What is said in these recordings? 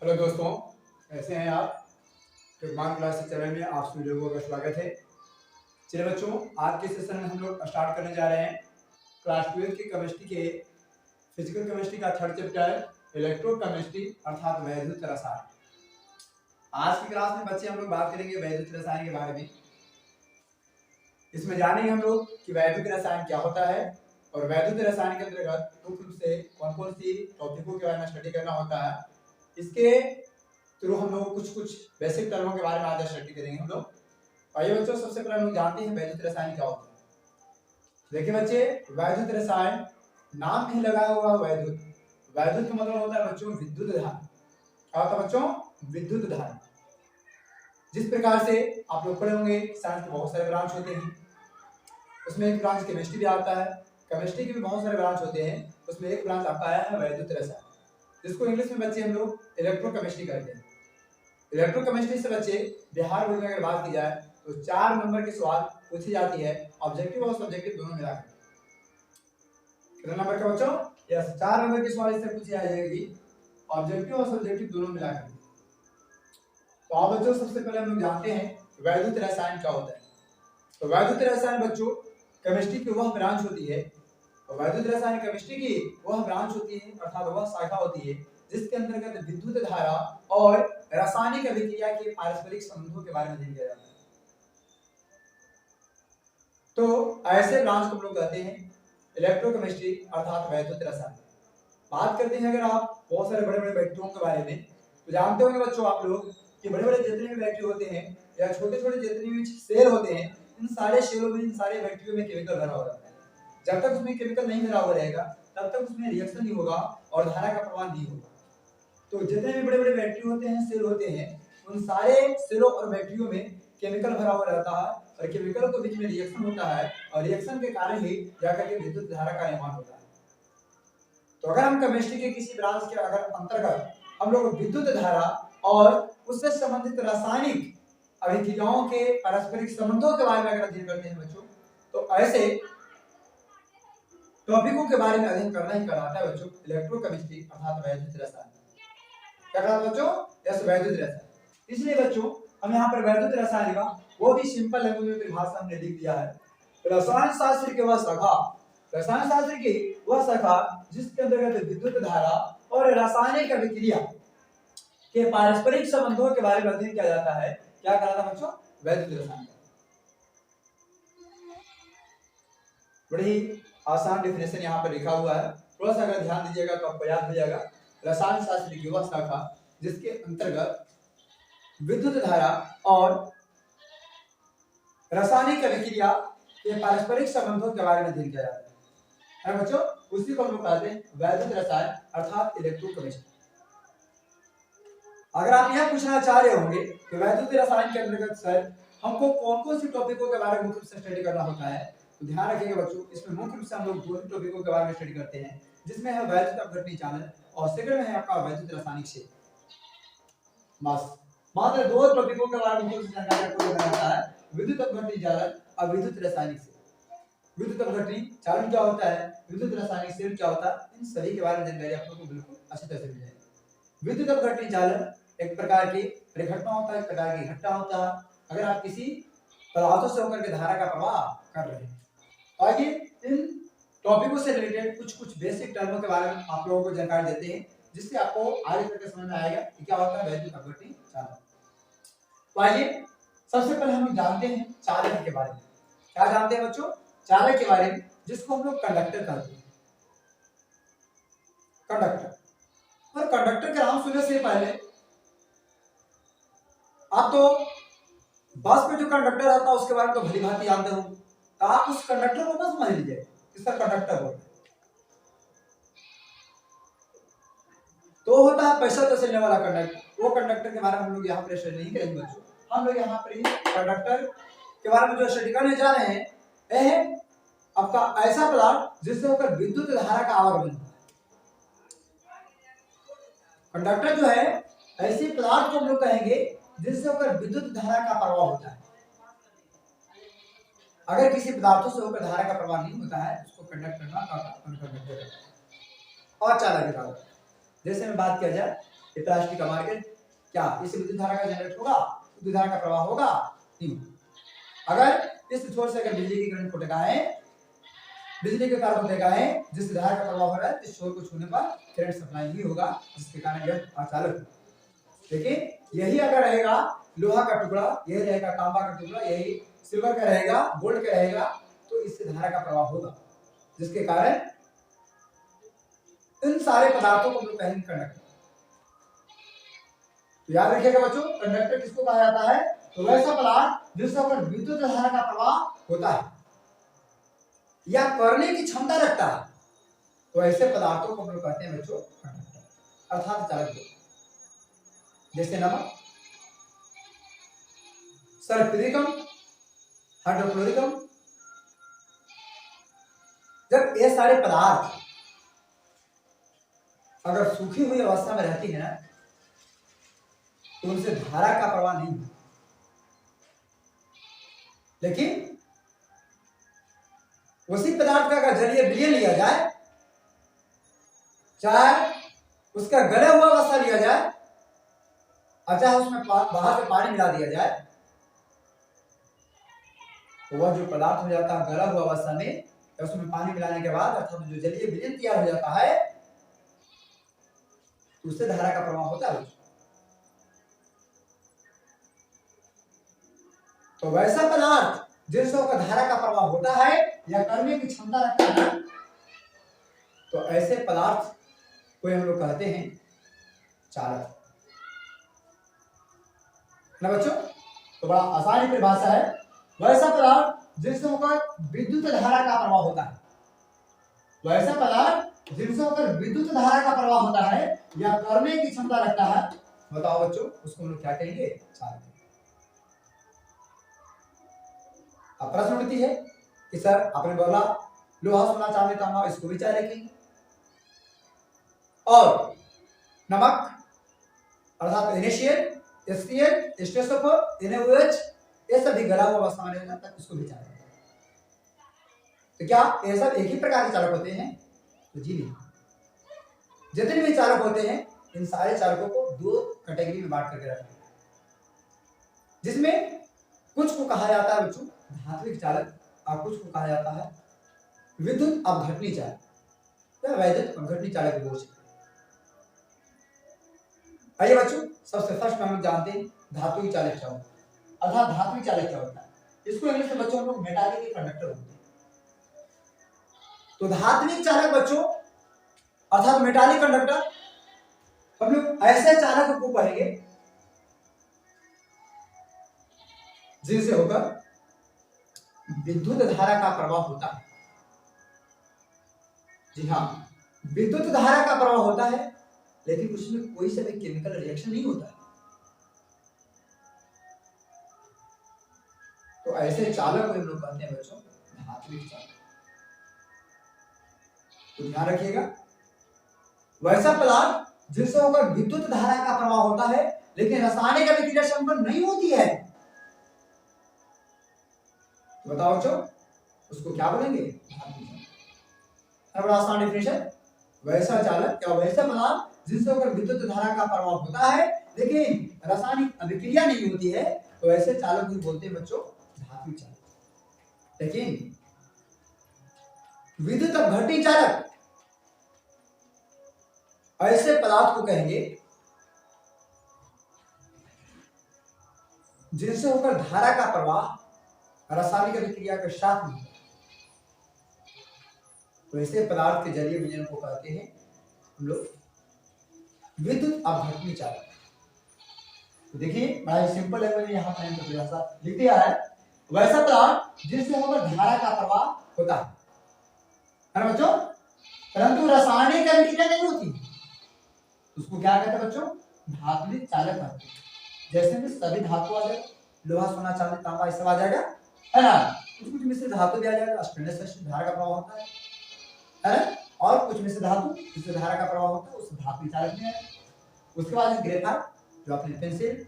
Hello दोस्तों, कैसे हैं आप? स्मार्ट क्लासेस चैनल में आप सभी लोगों का स्वागत है। चलिए बच्चों, आज के सेशन में हम लोग स्टार्ट करने जा रहे हैं क्लास 12 की केमिस्ट्री के फिजिकल केमिस्ट्री का थर्ड चैप्टर इलेक्ट्रोकेमिस्ट्री अर्थात वैद्युत रसायन। आज की क्लास में बच्चे हम लोग बात करेंगे वैद्युत रसायन के बारे में। इसमें जानेंगे हम लोग कि वैद्युत रसायन क्या होता है और वैद्युत रसायन के अंतर्गत मुख्य रूप से कौन कौन सी टॉपिकों के बारे में स्टडी करना होता है। इसके थ्रू हम लोग कुछ बेसिक टर्मों के बारे में आज स्टडी करेंगे हम लोग। आइए बच्चों, सबसे पहले हम लोग जानते हैं वैद्युत रसायन क्या होता है। देखिए बच्चे, वैद्युत रसायन नाम में ही लगाया हुआ वैद्युत। वैद्युत का मतलब होता है बच्चों विद्युत धारा। क्या होता है बच्चों? विद्युत धारा। जिस प्रकार से आप लोग पढ़े होंगे, साइंस के बहुत सारे ब्रांच होते हैं, उसमें एक ब्रांच केमिस्ट्री भी आता है। केमिस्ट्री के भी बहुत सारे ब्रांच होते हैं, उसमें एक ब्रांच आपका आया है वैद्युत रसायन, जिसको इंग्लिश में बच्चे हम लोग इलेक्ट्रोकेमिस्ट्री कहते हैं। इलेक्ट्रोकेमिस्ट्री से बच्चे बिहार बोर्ड में अगर बात की जाए तो 4 नंबर की सवाल पूछी जाती है, ऑब्जेक्टिव और सब्जेक्टिव दोनों मिलाकर। कितने नंबर का बच्चों? यस, 4 नंबर की सवाल इससे पूछी जाएगी, ऑब्जेक्टिव और सब्जेक्टिव दोनों मिलाकर। तो आप बच्चों सबसे पहले हम लोग जानते हैं वैद्युत रसायन क्या होता है। तो वैद्युत रसायन बच्चों केमिस्ट्री की वह ब्रांच होती है, और वैद्युत रसायन केमिस्ट्री की वह ब्रांच होती है अर्थात वह शाखा होती है जिसके अंतर्गत विद्युत धारा और रासायनिक अभिक्रिया के पारस्परिक संबंधों के बारे में अध्ययन किया जाता है। तो ऐसे ब्रांच को हम लोग कहते हैं इलेक्ट्रोकेमिस्ट्री अर्थात वैद्युत रसायन। बात करते हैं अगर आप बहुत सारे बड़े बड़े बैक्टीरियों के बारे में, तो जानते होंगे बच्चों आप लोग कि बड़े बड़े जितने भी बैक्टीरिया होते हैं या छोटे छोटे जितने भी सेल होते हैं, इन सारे सेलों में, इन सारे बैक्टीरिया में केमिकल भरा हुआ रहता है। जब तक उसमें केमिकल नहीं भरा हुआ रहेगा तब तक उसमें रिएक्शन नहीं होगा और धारा का प्रवाह नहीं होगा। तो जितने भी बड़े बड़े बैक्टीरिया होते हैं, सेल होते हैं, उन सारे सेलों और बैक्टीरिया में केमिकल भरा हुआ रहता है और केमिकल के बीच में रिएक्शन होता है और रिएक्शन के कारण ही जाकर के विद्युत धारा का निर्माण होता है। तो अगर हम केमिस्ट्री के किसी ब्रांच के अगर अंतर्गत हम लोग विद्युत धारा और उससे संबंधित रासायनिक अभिक्रियाओं के पारस्परिक संबंधों के बारे में अगर अध्ययन करते हैं बच्चों, तो ऐसे टॉपिकों के बारे में अध्ययन करना ही कहलाता है बच्चों इलेक्ट्रोकेमिस्ट्री अर्थात वैद्युत रसायन। क्या कहता है बच्चों? यस, वैद्युत रसायन। इसलिए बच्चों हम यहाँ पर वैद्युत रसायन का वो भी सिंपल लैंग्वेज में परिभाषा हमने लिख दिया है। रसायन शास्त्र के वह शाखा, रसायन शास्त्र की वह शाखा जिसके अंतर्गत विद्युत धारा और रासायनिक अभिक्रिया के पारस्परिक संबंधों के बारे में अध्ययन किया जाता है, क्या कहलाता है बच्चों? वैद्युत रसायन। बड़ी आसान डेफिनेशन यहाँ पर लिखा हुआ है, थोड़ा सा अगर ध्यान दीजिएगा तो आपको याद हो जाएगा। रसायन शास्त्र की वह शाखा जिसके अंतर्गत विद्युत धारा और रासायनिक अभिक्रिया के पारस्परिक संबंधों के बारे में अध्ययन किया जाता है बच्चों, उसी को हम लोग कहते हैं वैद्युत रसायन अर्थात इलेक्ट्रोकेमिस्ट्री। अगर आप यह पूछना चाह रहे होंगे कि वैद्युत रसायन के अंतर्गत सर हमको कौन कौन सी टॉपिकों के बारे में मुख्य रूप से स्टडी करना होता है, तो ध्यान रखिएगा बच्चों, इसमें मुख्य रूप से हम लोग दो ही टॉपिकों के बारे में स्टडी करते हैं, जिसमें है वैद्युत अपघटनी चालन और सेकंड में है आपका वैद्युत रासायनिक क्षेत्र। बस मात्र दो टॉपिकों के बारे में मुख्य रूप से जानकारी आपको देना होता है, विद्युत अपघटनी चालन और विद्युत रासायनिक क्षेत्र। विद्युत अपघटनी चालन क्या होता है, विद्युत रासायनिक क्षेत्र क्या होता है, इन सभी के बारे में जानकारी आप लोगों को बिल्कुल अच्छी तरह से मिल जाएगी। विद्युत अपघटनी चालन एक प्रकार की परिघटना होता है, एक प्रकार की घटना होता है। अगर आप किसी पदार्थों से होकर के धारा का प्रवाह कर रहे हैं, तो आइए इन टॉपिकों से रिलेटेड कुछ बेसिक टर्मों के बारे में आप लोगों को जानकारी देते हैं, जिससे आपको आगे तक समझ में आएगा कि क्या होता है वैद्युत अपघटनी चालन। तो आइए सबसे पहले हम जानते हैं चालक के बारे में। क्या जानते हैं बच्चों? चालक के बारे में, जिसको हम लोग कंडक्टर कहते हैं। कंडक्टर, और कंडक्टर के नाम सुनने से पहले आप तो बस में जो कंडक्टर आता है उसके बारे में तो भली भांति जानते हो, तो आप उस कंडक्टर को बस समझ लीजिए, इसका कंडक्टर बोलते हैं। तो होता है पैसा तो चलने वाला कंडक्टर, वो कंडक्टर के बारे में हम लोग यहाँ पर स्टडी नहीं करेंगे बच्चों। हम लोग यहाँ पर कंडक्टर के बारे में जो स्टडी करने जा रहे हैं, यह है आपका ऐसा पदार्थ जिससे होकर विद्युत धारा का आवागमन होता है। कंडक्टर जो है ऐसे पदार्थ को हम लोग कहेंगे जिससे होकर विद्युत धारा का प्रवाह होता है। अगर किसी पदार्थों से होकर धारा का प्रवाह नहीं होता है, उसको कंडक्टर ना कहता, अनकंडक्टर। और चालक के बारे में जैसे में बात किया जाए इलास्टिक का मार्केट, क्या इससे विद्युत धारा का जनरेट होगा, विद्युत धारा का प्रवाह होगा नहीं। अगर इस छोर से अगर बिजली की करंट को टिकाएं, बिजली के तार को टिकाएं, जिस धारा का प्रवाह हो रहा है इस छोर को छूने पर करंट सप्लाई ही होगा, जिसके कारण यह अचालक होगा। लेकिन यही अगर रहेगा लोहा का टुकड़ा, यही रहेगा तांबा का टुकड़ा, यही सिल्वर का रहेगा, गोल्ड का रहेगा, तो इससे धारा का प्रवाह होगा, जिसके कारण इन सारे पदार्थों को हम लोग कहेंगे कंडक्टर। तो याद रखिएगा बच्चों, कंडक्टर किसको कहा जाता है, तो वैसा पदार्थ जिसके ऊपर विद्युत धारा का प्रवाह होता है या करने की क्षमता रखता है, तो ऐसे पदार्थों को हम लोग कहते हैं बच्चों कंडक्टर अर्थात चालक। जैसे नमक, सल्फ्यूरिकम, हाइड्रोक्लोरिकम, जब ये सारे पदार्थ अगर सूखी हुई अवस्था में रहती है ना, तो उनसे धारा का प्रवाह नहीं होता। लेकिन उसी पदार्थ का अगर जलीय विलयन लिया जाए, चाहे उसका गला हुआ अवस्था लिया जाए और चाहे उसमें बाहर से पानी मिला दिया जाए, तो वह जो पदार्थ हो जाता है गला हुआ अवस्था में, उसमें पानी मिलाने के बाद अर्थात जो जलीय विलयन तैयार हो जाता है, उससे धारा का प्रवाह होता है। तो वैसा पदार्थ जिससे का धारा का प्रवाह होता है या करने की क्षमता रखता है, तो ऐसे पदार्थ को हम लोग कहते हैं चालक ना बच्चों। तो बड़ा आसानी परिभाषा है, वैसा पदार्थ जिससे होकर विद्युत धारा का प्रवाह होता है, वैसा पदार्थ जिससे होकर विद्युत धारा का प्रवाह होता है या करने की क्षमता रखता है, बताओ बच्चों उसको हम लोग क्या कहेंगे, चालक। अब प्रश्न उठती है कि सर आपने बोला लोहा सोना चांदी तांबा इसको भी चालक कहेंगे, और नमक अर्थात NaCl, HCl, H2SO4, NaOH, ये सभी गला हुआ अवस्था में रहता है, उसको भी चालक। तो क्या ये सब एक ही प्रकार के चालक होते हैं, तो जी नहीं। जितने भी चालक होते हैं इन सारे चालकों को दो कैटेगरी में बांट करके रखा है, जिसमें कुछ को कहा जाता है बच्चों धात्विक चालक और कुछ को कहा जाता है विद्युत अपघटनी चालक या वैद्युत अपघटनी चालक बोल सकते हैं। आइए बच्चों, सबसे फर्स्ट में हम जानते हैं धात्विक चालक क्या होता है, अर्थात धात्विक चालक क्या होता है। इसको इंग्लिश में बच्चों हम लोग मेटालिक कंडक्टर होते हैं। तो धात्विक चालक बच्चों अर्थात मेटालिक कंडक्टर, हम लोग ऐसे चालक को कहेंगे जिनसे होकर विद्युत धारा का प्रवाह होता है। जी हाँ, विद्युत धारा का प्रवाह होता है, लेकिन उसमें कोई सा भी केमिकल रिएक्शन नहीं होता है। तो ऐसे चालक को हम लोग कहते हैं बच्चों धात्विक चालक। तो ध्यान रखिएगा, वैसा पदार्थ जिससे होकर विद्युत धारा का प्रवाह होता है लेकिन रासायनिक अभिक्रिया संपन्न नहीं होती है, तो बताओ बच्चों उसको क्या बोलेंगे, धात्विक चालक। बड़ा आसान डिफिनेशन, वैसा चालक या वैसा पदार्थ जिससे होकर विद्युत धारा का प्रवाह होता है लेकिन रासायनिक अभिक्रिया नहीं होती है, तो ऐसे चालक को बोलते हैं बच्चों धात्विक चालक। लेकिन विद्युत अपघटनी चालक ऐसे पदार्थ को कहेंगे जिनसे होकर धारा का प्रवाह रासायनिक अभिक्रिया के साथ में, तो ऐसे पदार्थ के जलीय विलयन को कहते हैं हम लोग विद्युत अपघटनी चालक। तो देखिए बड़ा सिंपल लैंग्वेज में यहाँ पर परिभाषा लिख दिया है, वैसा पदार्थ जिससे होकर धारा का प्रवाह होता है ना बच्चों, परंतु रासायनिक अभिक्रिया नहीं होती, उसको क्या कहते हैं बच्चों, धात्विक चालक कहते हैं। जैसे में सभी धातु आ जाए, लोहा सोना चांदी तांबा ये सब आ जाएगा, है ना, कुछ मिश्र धातु भी आ जाएगा, स्टेनलेस धारा का प्रवाह होता है, और कुछ मिश्र धातु जिससे धारा का प्रवाह होता है उस धात्विक चालक में है। उसके बाद ग्रेफाइट, जो आपने पेंसिल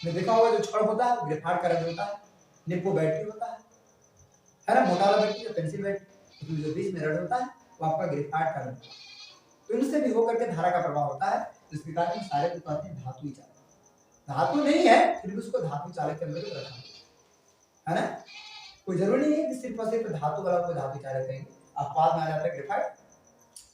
में देखा होगा, जो छड़ होता है ग्रेफाइट का रंग होता है, निप्पो बैटरी होता है ना, मोटा वाला बैटरी पेंसिल बैटरी, उसमें जो बीच में रड होता है वो आपका ग्रेफाइट का रंग। तो इनसे भी होकर के धारा का प्रवाह होता है, जिसके कारण सारे को कहते हैं धातुई चालक। धातु नहीं है फिर भी उसको धातु चालक के अंदर रखा है ना। कोई जरूरी नहीं है कि सिर्फ और सिर्फ धातु वाला को धातु चालक कहेंगे, अपवाद में आ जाता है ग्रेफाइट,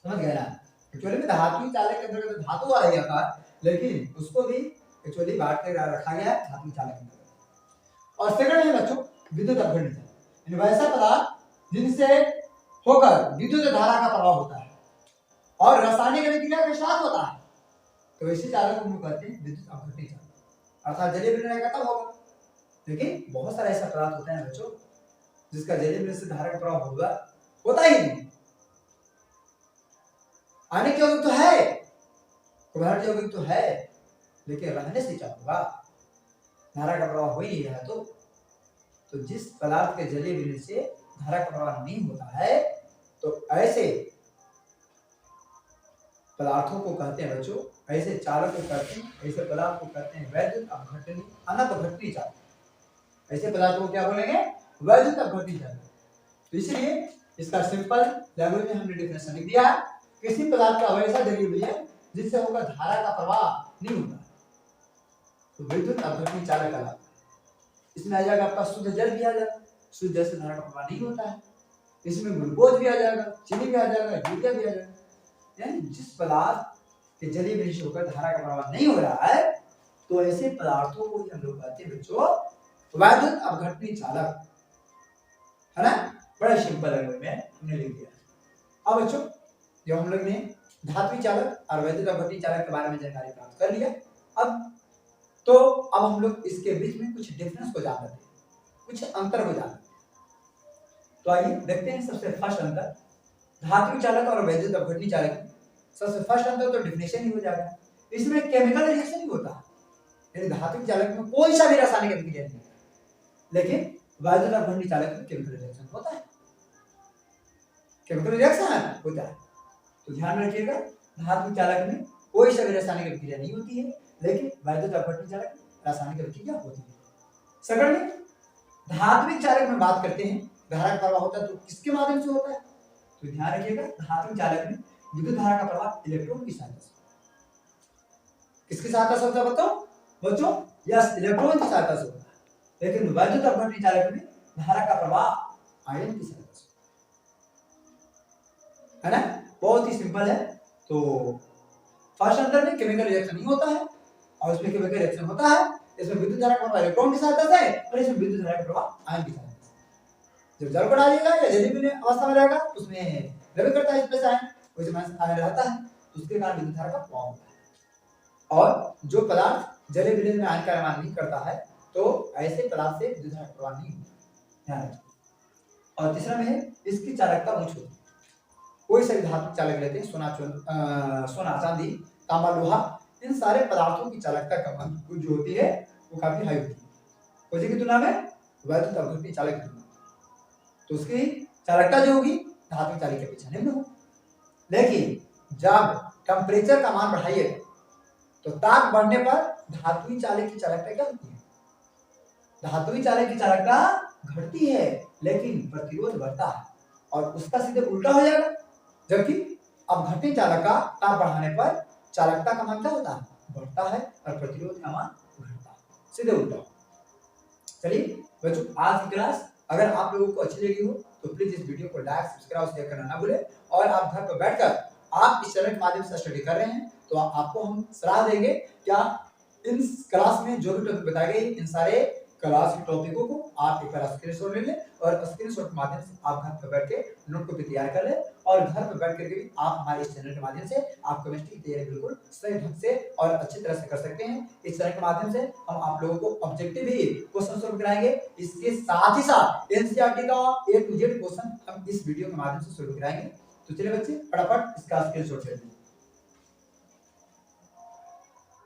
समझ गए ना। एक्चुअली में धातु चालक के अंदर धातु वाला ही आता है, लेकिन उसको भी एक्चुअली बांट के रखा गया है धातु चालक के अंदर। और सेकंड है बच्चों विद्युत अपघटन चालक, यानी वैसा पदार्थ जिनसे होकर विद्युत धारा का प्रवाह होता है और रासायनिक अभिक्रिया के साथ होता है, तो ऐसे चालक को हम कहते हैं विद्युत अपघटन चालक। अर्थात जलीय विलयन का तब होगा, लेकिन बहुत सारा ऐसा पदार्थ होता है बच्चों जिसका जलीय विलयन से धारा का प्रवाह होता ही नहीं। आने के यौगिक तो है, कुबहट यौगिक तो है, लेकिन रहने से क्या होगा, धारा का प्रवाह हो ही नहीं रहा। तो जिस पदार्थ के जलीय विलयन से धारा का प्रवाह नहीं होता है, तो ऐसे पदार्थों को कहते हैं बच्चों, ऐसे चालक को कहते हैं, ऐसे पदार्थ को कहते हैं वैद्युत अपघटनी अनपघटनी चालक। ऐसे पदार्थ को क्या बोलेंगे, वैद्युत अपघटनी चालक। तो इसलिए इसका सिंपल लैंग्वेज में हमने डेफिनेशन लिख दिया है, किसी पदार्थ का वैसा जलीय विलयन जिससे होकर धारा का प्रवाह नहीं होता, तो विद्युत अपघटनी चालक कहलाता है। इसमें आ जाएगा आपका शुद्ध जल भी आ जाएगा, शुद्ध जल से धारा का प्रवाह नहीं होता है। इसमें ग्लूकोज भी आ जाएगा, चीनी भी आ जाएगा, यूरिया भी आ जाएगा। यानी जिस पदार्थ के जलीय विलयन से होकर धारा का प्रवाह नहीं हो रहा है, तो ऐसे पदार्थों को हम लोग कहते हैं बच्चों वैद्युत अपघटनी चालक, है ना। बड़ा सिंपल लैंग्वेज में हमने लिख दिया। अब बच्चों जो हम लोग ने धात्विक चालक और वैद्युत अपघटनी चालक के बारे में जानकारी प्राप्त कर लिया, अब हम लोग इसके बीच में कुछ डिफरेंस को जान लेते हैं, कुछ अंतर को जान लेते हैं। तो आइए देखते हैं सबसे फर्स्ट अंतर धात्विक चालक और वैद्युत अपघटनी चालक। सबसे फर्स्ट अंतर तो डिफिनेशन ही हो जाएगा, इसमें केमिकल रिएक्शन ही होता है, यानी धात्विक चालक में कोई सा भी रासायनिक अभिक्रिया नहीं, लेकिन वैद्युत अपघटनी चालक में केमिकल रिएक्शन होता है। केमिकल रिएक्शन होता है, तो ध्यान रखिएगा धात्विक चालक में कोई सा भी रासायनिक अभिक्रिया नहीं होती है, लेकिन वैद्युत अपघटनी चालक में रासायनिक अभिक्रिया होती है। सेकंड में धात्विक चालक में बात करते हैं, धारा का प्रवाह होता है तो किसके माध्यम से होता है, तो ध्यान रखिएगा धात्विक चालक में विद्युत धारा का प्रवाह इलेक्ट्रॉन की सहायता से, किसकी सहायता से होता है बताओ बच्चों, यस इलेक्ट्रॉन की सहायता से होता है। लेकिन वैद्युत अपघटनी चालक में धारा का प्रवाह आयन की सहायता से, है ना। बहुत ही सिंपल है। तो फर्स्ट अंतर में केमिकल रिएक्शन नहीं होता है और इसमें केमिकल रिएक्शन होता है। इसमें विद्युत धारा का प्रवाह इलेक्ट्रॉन की सहायता से और इसमें विद्युत धारा का प्रवाह आयन की सहायता से। जब जल को डालिएगा या जलीय विलयन अवस्था में रहेगा उसमें द्रव्य करता है स्पेस आयन, वैसे में आयन रहता है, तो उसके कारण विद्युत धारा का प्रवाह होता है। और जो पदार्थ जलीय विलयन में आयन का निर्माण नहीं करता है, तो ऐसे पदार्थ से विद्युत धारा का प्रवाह नहीं होता। और तीसरा में है इसकी चालकता उच्च होती है। कोई सा भी धातु चालक लेते हैं, सोना चांदी तांबा लोहा, इन सारे पदार्थों की चालकता कम जो होती है वो काफी हाई होती है। कोई की तुलना में वैद्युत अपघटनी चालक की तुलना, तो उसकी चालकता जो होगी धातु चालक के अपेक्षा निम्न हो। लेकिन जब टेम्परेचर का मान बढ़ाइए तो ताप बढ़ने पर धातुई चालक की चालकता क्या होती है, धातुई चालक की चालकता घटती है, लेकिन प्रतिरोध बढ़ता है। और उसका सीधे उल्टा हो जाएगा, जबकि अपघटनी चालक का ताप बढ़ाने पर चालकता का मान क्या होता है, बढ़ता है, और प्रतिरोध का मान घटता है, सीधे उल्टा। चलिए बच्चों आज की क्लास अगर आप लोगों को अच्छी लगी हो तो प्लीज इस वीडियो को लाइक सब्सक्राइब शेयर करना ना भूलें। और आप घर पर बैठकर आप इस चैनल के माध्यम से स्टडी कर रहे हैं तो आपको हम सलाह देंगे क्या इन क्लास में जो भी टॉपिक बताए गए इन सारे क्लास के टॉपिकों को आप एक बार स्क्रीनशॉट ले लें और स्क्रीनशॉट के माध्यम से आप घर पर बैठ के नोट कॉपी तैयार कर लें। और घर पर बैठ करके भी आप हमारे इस चैनल के माध्यम से आप केमिस्ट्री की तैयारी बिल्कुल सही ढंग से और अच्छी तरह से कर सकते हैं। इस चैनल के माध्यम से हम आप लोगों को ऑब्जेक्टिव ही क्वेश्चन सॉल्व कराएंगे, इसके साथ ही साथ एनसीईआरटी का A to Z क्वेश्चन हम इस वीडियो के माध्यम से सॉल्व कराएंगे। तो चलिए बच्चे फटाफट इसका स्क्रीनशॉट ले लें।